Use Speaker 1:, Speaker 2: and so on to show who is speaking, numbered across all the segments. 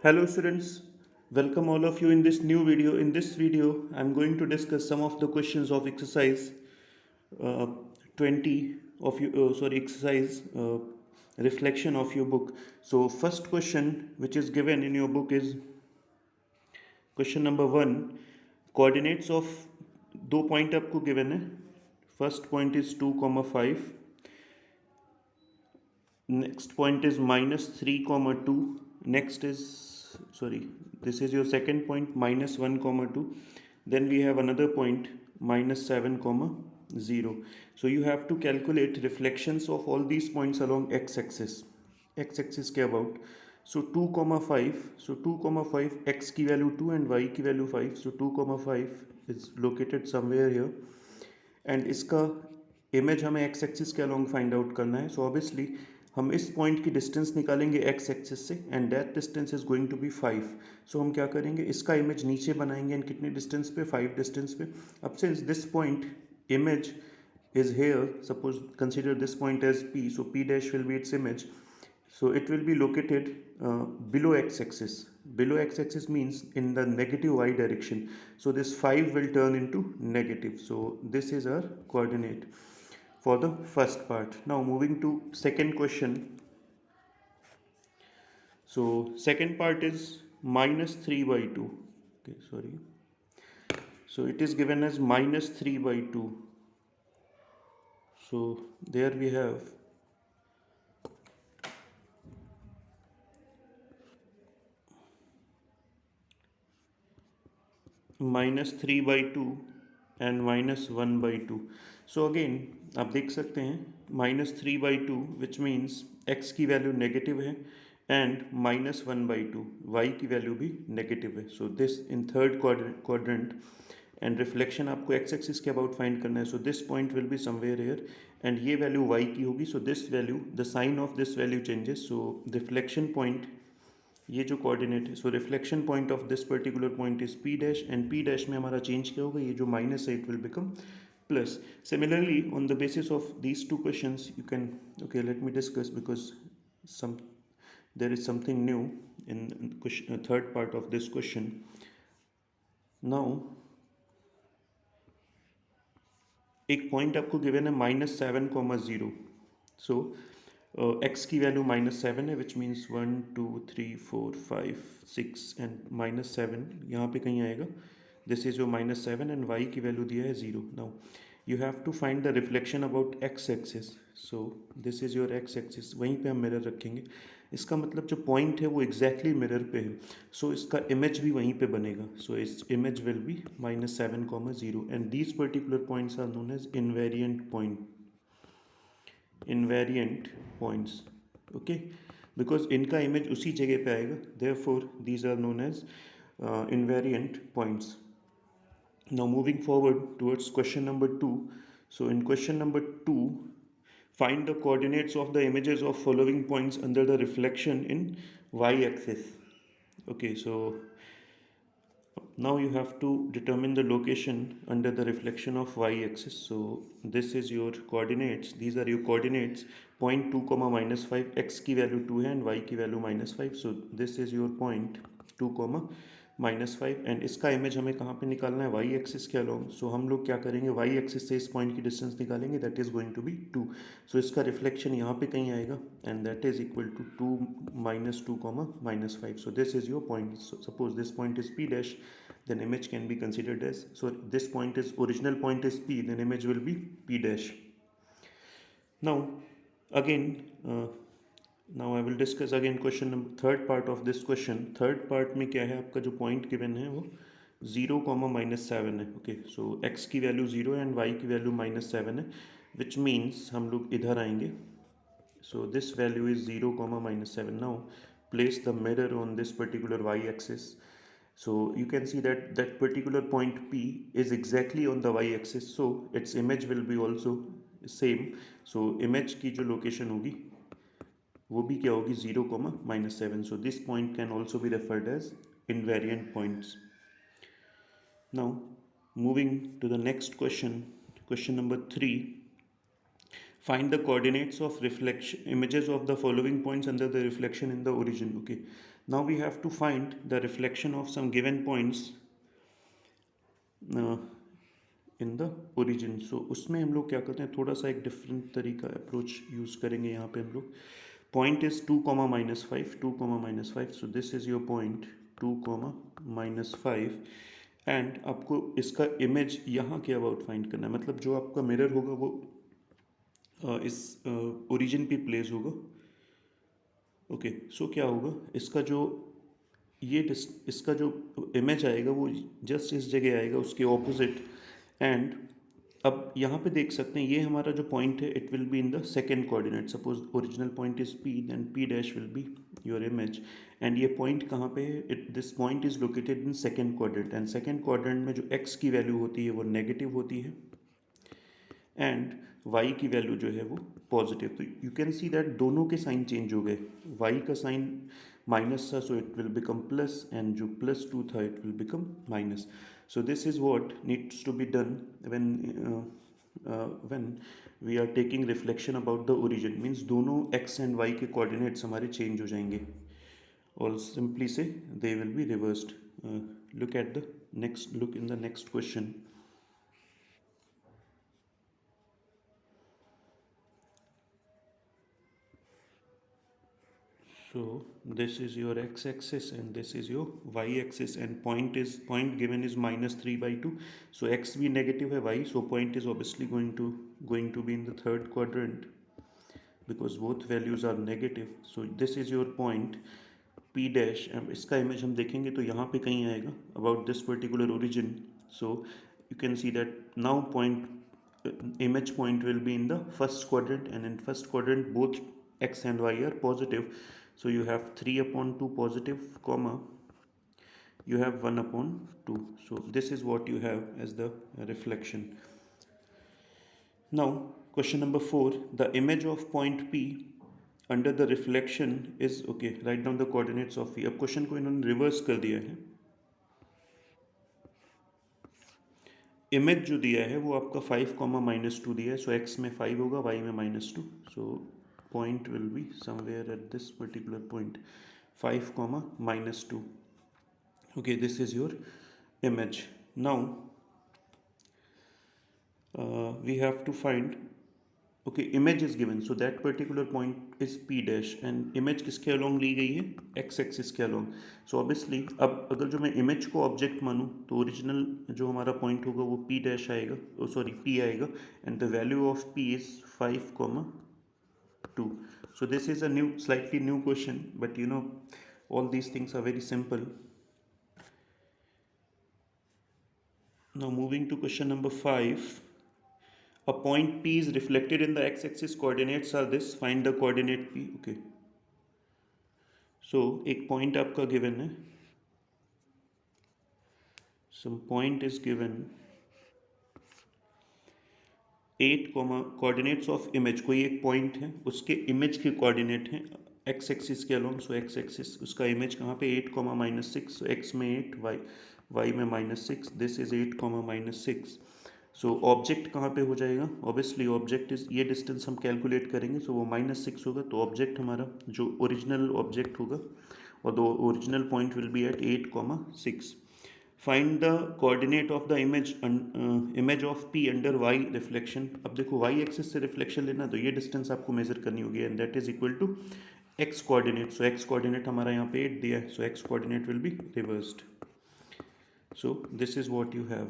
Speaker 1: Hello students, welcome all of you in this new video. In this video, I'm going to discuss some of the questions of exercise uh, 20 of you, exercise reflection of your book. So first question which is given in your book is question number 1. Coordinates of दो point आपको given है. First point is 2,5. Next point is minus 3 comma 2. Next is, sorry, this is your second point, minus 1 comma 2. Then we have another point, minus 7 comma 0. So you have to calculate reflections of all these points along x-axis. X-axis के about. So 2 comma 5. So 2 comma 5, x की value 2 and y की value 5. So 2 comma 5 is located somewhere here. And इसका image हमें x axis के along find out करना है. So obviously हम इस पॉइंट की डिस्टेंस निकालेंगे एक्स एक्सिस से and that distance is going to be 5. So हम क्या करेंगे, इसका इमेज नीचे बनाएंगे एंड कितनी डिस्टेंस पे, 5 डिस्टेंस पे. अब since this point image is here, suppose consider this point as p, so p dash will be its image. So it will be located below x-axis. Below x-axis means in the negative y direction. So this 5 will turn into negative. So this is our coordinate for the first part. Now moving to second question. So second part is minus 3 by 2. Okay, sorry. So it is given as minus 3 by 2. So there we have minus 3 by 2 and minus 1 by 2. So again आप देख सकते हैं minus 3 by 2 which means x की value negative है and minus 1 by 2 y की value भी negative है. So this in third quadrant and reflection आपको एक्स एक्सिस के अबाउट फाइंड करना है. So this point will be somewhere here and ये वैल्यू y की होगी. So this value, the sign of this value changes. So reflection point, ये जो coordinate है, so reflection point of this particular point is P dash and P dash में हमारा change क्या होगा, ये जो माइनस है it will become plus. Similarly on the basis of these two questions you can, okay let me discuss because some there is something new in question, third part of this question. Now एक point आपको given है minus 7 comma 0. सो x की value minus 7 है which means 1 2 3 4 5 6 and minus 7 यहाँ पे कहीं आएगा. This is your minus 7 and Y की वैल्यू दिया है 0. Now you have to find the reflection about X axis. So this is your X axis, वहीं पे हम मिरर रखेंगे. इसका मतलब जो पॉइंट है वो एग्जैक्टली मिरर पे है. सो इसका इमेज भी वहीं पे बनेगा. सो इस image will be minus 7 comma 0 and these particular points are known as invariant point, invariant points. Okay, because इनका इमेज उसी जगह पे आएगा, therefore these are known as invariant points. Now moving forward towards question number 2. So in question number 2, find the coordinates of the images of following points under the reflection in y-axis. Okay, so now you have to determine the location under the reflection of y-axis. So this is your coordinates, these are your coordinates. Point 2 comma minus 5, x की value 2 है and y की value minus 5. So this is your point 2 comma minus 5 and इसका image हमें कहाँ पे निकालना है, Y axis के अलॉन्ग. सो हम लोग क्या करेंगे, वाई एक्सिस से इस पॉइंट की डिस्टेंस निकालेंगे, that is going to be 2. So इसका रिफ्लेक्शन यहाँ पे कहीं आएगा and that is equal to 2 minus 2 comma minus 5. So this is your point. Suppose this point is P dash, then image can be considered as, so this point is, original point is p, then image will be p dash. Now again now I will discuss again question number, third part of this question. Third part में क्या है, आपका जो point given है वो 0 comma minus 7 है. Okay, so x की value 0 and y की value minus 7 है, which means हम लोग इधर आएंगे. So this value is 0 comma minus 7. Now place the mirror on this particular y axis. So you can see that that particular point P is exactly on the y-axis, so its image will be also same. So image की जो location होगी वो भी क्या होगी, 0 comma minus 7. So this point can also be referred as invariant points. Now moving to the next question, question number 3. find the coordinates of reflection images of the following points under the reflection in the origin. Okay, now we have to find the reflection of some given points in the origin. So उसमें हम लोग क्या करते हैं, थोड़ा सा एक different तरीका अप्रोच यूज़ करेंगे यहाँ पे हम लोग. Point is 2, -5, 2, -5. So this is your point 2, -5. And आपको इसका इमेज यहाँ के अबाउट फाइंड करना है, मतलब जो आपका मिरर होगा वो इस ओरिजिन पे प्लेस होगा. ओके, सो क्या होगा, इसका जो इसका जो इमेज आएगा वो जस्ट इस जगह आएगा, उसके ऑपोजिट. एंड अब यहाँ पे देख सकते हैं ये हमारा जो पॉइंट है it will be in the second coordinate. Suppose original point is P, then P dash will be your image. And ये पॉइंट कहाँ पे है, this point is located in second quadrant. And second quadrant में जो x की value होती है वो नेगेटिव होती है एंड y की वैल्यू जो है वो पॉजिटिव. तो यू कैन सी दैट दोनों के साइन चेंज हो गए. y का साइन माइनस था so it will become plus, and जो +2 था it will become minus. So this is what needs to be done when we are taking reflection about the origin. Means दोनों x and y के coordinates हमारे change हो जाएंगे, और simply से they will be reversed. Look at the next, look in the next question. So this is your x-axis and this is your y-axis, and point given is -3/2. So x भी negative है, y, so point is obviously going to be in the third quadrant because both values are negative. So this is your point p dash. इसका image हम देखेंगे तो यहाँ पे कहीं आएगा about this particular origin. So you can see that now image point will be in the first quadrant, and in first quadrant both x and y are positive. So you have 3/2 positive, comma, you have 1/2. So this is what you have as the reflection. Now question number 4, the image of point P under the reflection is, okay, write down the coordinates of P. अब question को इन्होंने reverse कर दिया है. Image जो दिया है वो आपका 5, -2 दिया है. सो x में 5 होगा, y में -2. सो point will be somewhere at this particular point, 5, -2. Okay, this is your image. Now we have to find, okay, image is given, so that particular point is p dash, and image किसके along ली गई है, x axis के along. So obviously अब अगर जो मैं image को object मानूँ तो original जो हमारा point होगा वो p dash आएगा, p आएगा, and the value of p is 5, 2. So this is a slightly new question, but you know all these things are very simple. Now moving to question number 5, a point P is reflected in the x-axis. Coordinates are this. Find the coordinate P. Okay. So एक point आपका given है. Some point is given. 8, coordinates of image. कोई एक point है, उसके image के coordinate हैं x axis के अलोंग. सो एक्स एक्सिस उसका इमेज कहाँ पे, 8, -6. सो एक्स में 8, वाई में -6. This is 8, -6. सो ऑब्जेक्ट कहाँ पे हो जाएगा, ऑब्वियसली ऑब्जेक्ट इज, ये डिस्टेंस हम कैलकुलेट करेंगे, सो वो -6 होगा. तो ऑब्जेक्ट हमारा जो ओरिजिनल ऑब्जेक्ट होगा, और the original point will be at 8, 6. Find the coordinate of the image of P under Y reflection. अब देखो वाई एक्सिस से रिफ्लेक्शन लेना, तो ये डिस्टेंस आपको मेजर करनी होगी, and that is equal to x coordinate. So x coordinate हमारा यहाँ पे 8 दिया है, so x coordinate will be reversed. So this is what you have.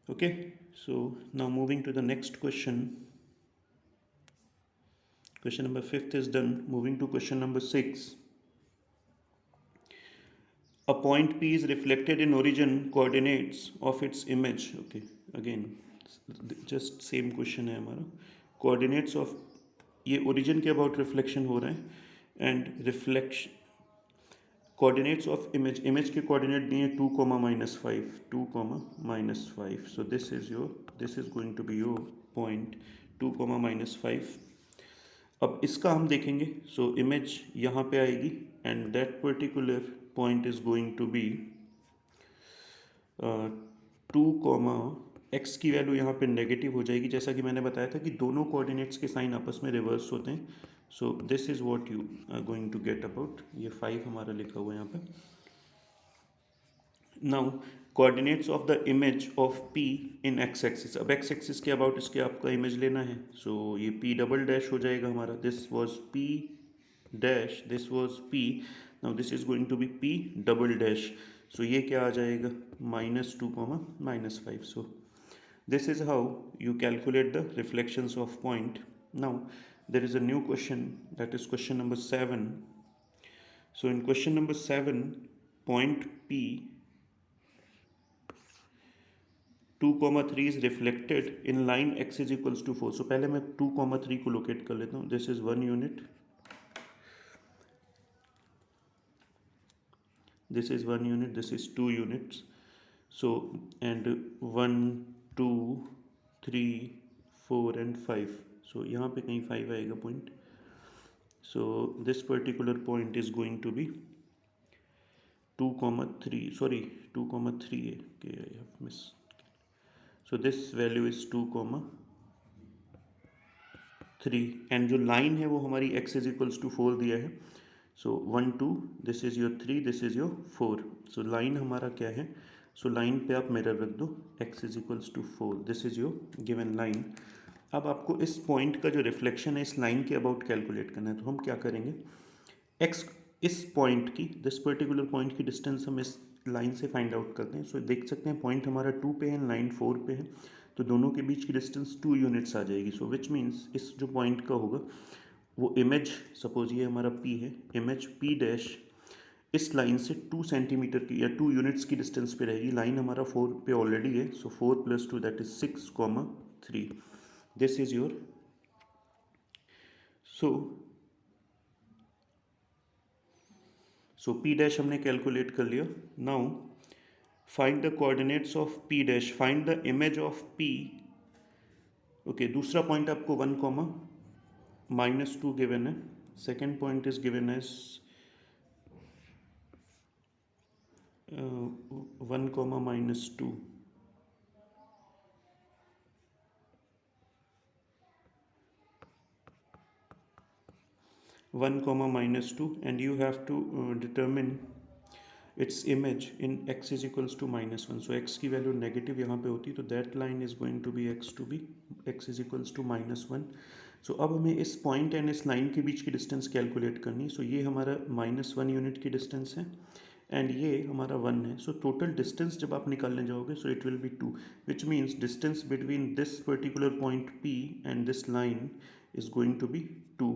Speaker 1: Okay, so now moving to the next question. Question number 5 is done. Moving to question number 6. A point P is reflected in origin coordinates of its image. Okay, again just same question है हमारा. Coordinates of, ये origin के about reflection हो रहा है, and reflection coordinates of image के coordinate दिए 2, -5, 2, -5. So this is going to be your point 2, -5. अब इसका हम देखेंगे. सो इमेज यहाँ पे आएगी, and that particular point is going to be 2, X की वैल्यू यहाँ पे नेगेटिव हो जाएगी, जैसा कि मैंने बताया था कि दोनों कोऑर्डिनेट्स के साइन आपस में रिवर्स होते हैं. So this is what you are going to get about. ये 5 हमारा लिखा हुआ है यहाँ पे. Now coordinates of the image of P in X axis. अब एक्स एक्सिस के अबाउट इसके आपका इमेज लेना है. सो ये पी डबल डैश हो जाएगा हमारा. This was P dash, this was P. Now this is going to be P double dash. So ये क्या आ जाएगा, -2 -5. सो this is how you calculate the reflections of point. Now there is a new question, that is question number 7. So in question number 7, point P 2, 3 is reflected in line x is equals to 4. So पहले मैं 2, 3 को locate कर लेता हूँ. This is 1 unit, this is 1 unit, this is 2 units. So and 1, 2, 3, 4 and 5. So यहाँ पे कहीं 5 आएगा point. So this particular point is going to be 2, 3. Sorry, 2, 3 है. Okay, I have missed. So this value is 2, 3 and जो line है वो हमारी x is equals to 4 दिया है. So 1, 2, this is your 3, this is your 4. So line हमारा क्या है? So line पे आप मिरर रख दो, x is equals to 4. This is your given line. अब आपको इस पॉइंट का जो रिफ्लेक्शन है इस लाइन के अबाउट कैलकुलेट करना है. तो हम क्या करेंगे, x इस पॉइंट की, दिस पर्टिकुलर पॉइंट की डिस्टेंस हम इस लाइन से फाइंड आउट करते हैं. सो देख सकते हैं पॉइंट हमारा 2 पे है, लाइन 4 पे है, तो दोनों के बीच की डिस्टेंस 2 यूनिट्स आ जाएगी. सो विच मीन्स इस जो पॉइंट का होगा वो इमेज, सपोज ये हमारा p है, इमेज p डैश इस लाइन से 2 सेंटीमीटर की या 2 यूनिट्स की डिस्टेंस पे रहेगी. लाइन हमारा 4 पे ऑलरेडी है. So 4 + 2 that is 6, 3. This is your. So p dash हमने कैलकुलेट कर लिया. Now find the coordinates of p dash, find the image of p. Okay, दूसरा पॉइंट आपको 1, -2 गिवन है. Second point is given as 1, -2. 1, -2 and you have to determine its image in x is equals to -1. So x की value negative यहाँ पे होती है, तो that line is going to be x is equals to -1. सो अब हमें इस पॉइंट एंड इस लाइन के बीच की डिस्टेंस कैलकुलेट करनी है. सो ये हमारा -1 यूनिट की डिस्टेंस है एंड ये हमारा 1 है. सो टोटल डिस्टेंस जब आप निकालने जाओगे सो it will be 2, which means distance between this particular point P and this line is going to be 2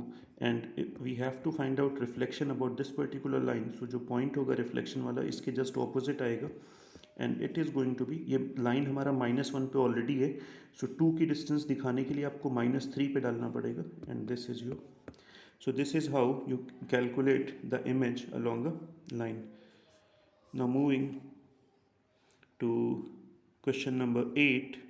Speaker 1: and we have to find out reflection about this particular line. So जो point होगा reflection वाला इसके just opposite आएगा and it is going to be, ये line हमारा -1 पे already है. So 2 की distance दिखाने के लिए आपको -3 पे डालना पड़ेगा and this is your. So this is how you calculate the image along a line. Now moving to question number 8.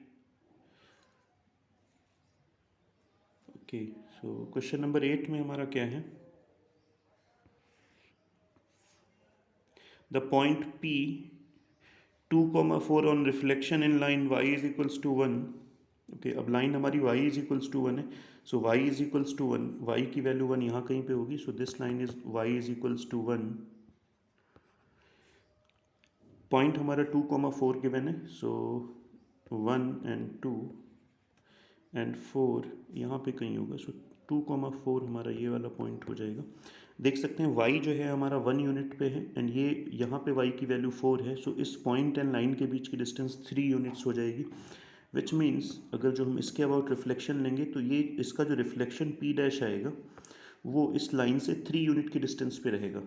Speaker 1: Okay, so question number 8 में हमारा क्या है, the point P 2, 4 on reflection in line y is equals to 1. Okay, अब line हमारी y is equals to 1 है. So y is equals to 1, y की value 1 यहाँ कहीं पे होगी. So this line is y is equals to 1. Point हमारा 2, 4 given है. सो 1 and 2 and 4 यहाँ पे कहीं होगा. सो 2, 4 हमारा ये वाला पॉइंट हो जाएगा. देख सकते हैं y जो है हमारा 1 यूनिट पे है एंड ये यहाँ पे y की वैल्यू 4 है. सो इस पॉइंट एंड लाइन के बीच की डिस्टेंस 3 यूनिट्स हो जाएगी, विच मीन्स अगर जो हम इसके अबाउट रिफ्लेक्शन लेंगे तो ये इसका जो रिफ्लेक्शन p डैश आएगा वो इस लाइन से 3 यूनिट की डिस्टेंस पे रहेगा.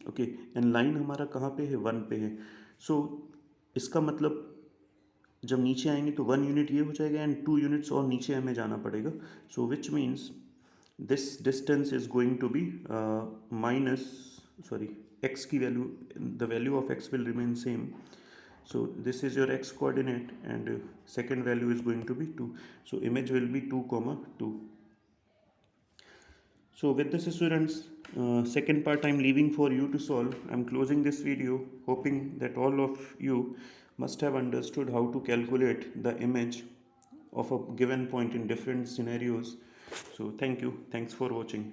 Speaker 1: ओके, एंड लाइन हमारा कहाँ पे है, 1 पे है. सो इसका मतलब जब नीचे आएंगे तो 1 यूनिट ये हो जाएगा एंड 2 यूनिट्स और नीचे हमें जाना पड़ेगा. So which means this distance is going to be x की value, the value of x will remain same. So this is your x coordinate and second value is going to be 2. So image will be 2, 2. So with this students, second part I'm leaving for you to solve. I'm closing this video hoping that all of you must have understood how to calculate the image of a given point in different scenarios. So thank you, thanks for watching.